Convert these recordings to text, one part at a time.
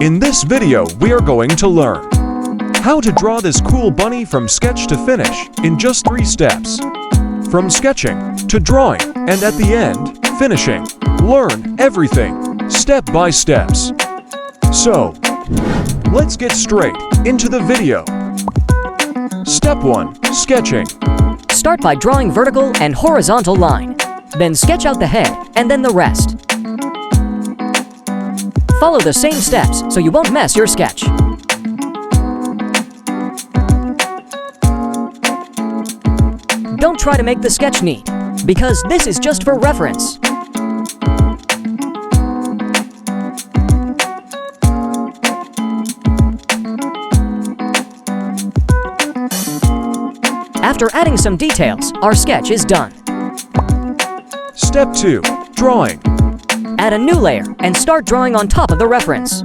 In this video, we are going to learn how to draw this cool bunny from sketch to finish in just 3 steps. From sketching to drawing and at the end, finishing. Learn everything step by steps. So, let's get straight into the video. Step 1. Sketching. Start by drawing vertical and horizontal line. Then sketch out the head and then the rest. Follow the same steps so you won't mess your sketch. Don't try to make the sketch neat, because this is just for reference. After adding some details, our sketch is done. Step 2. Drawing. Add a new layer and start drawing on top of the reference.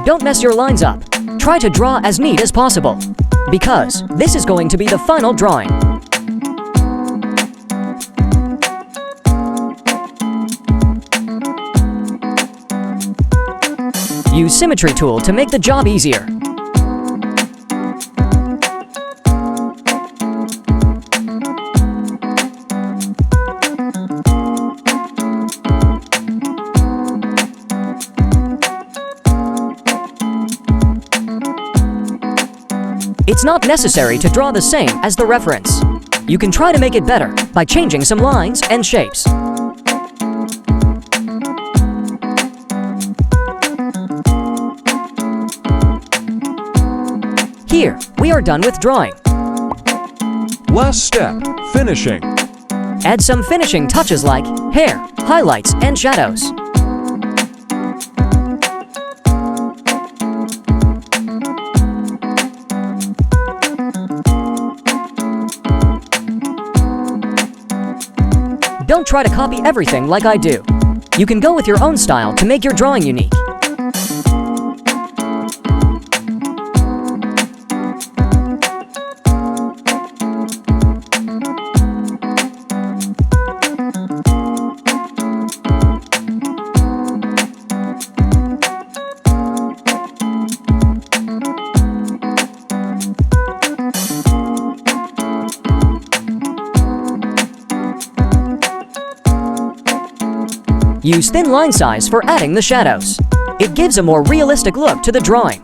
Don't mess your lines up. Try to draw as neat as possible, because this is going to be the final drawing. Use Symmetry tool to make the job easier. It's not necessary to draw the same as the reference. You can try to make it better by changing some lines and shapes. Here, we are done with drawing. Last step. Finishing. Add some finishing touches like hair, highlights, and shadows. Don't try to copy everything like I do. You can go with your own style to make your drawing unique. Use thin line size for adding the shadows. It gives a more realistic look to the drawing.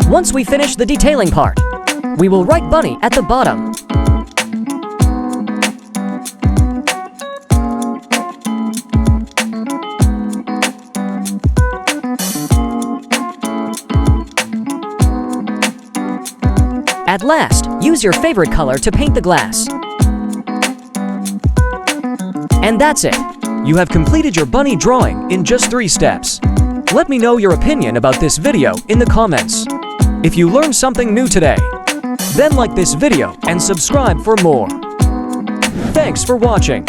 Once we finish the detailing part, we will write bunny at the bottom. At last, use your favorite color to paint the glass. And that's it. You have completed your bunny drawing in just 3 steps. Let me know your opinion about this video in the comments. If you learned something new today, then like this video and subscribe for more. Thanks for watching.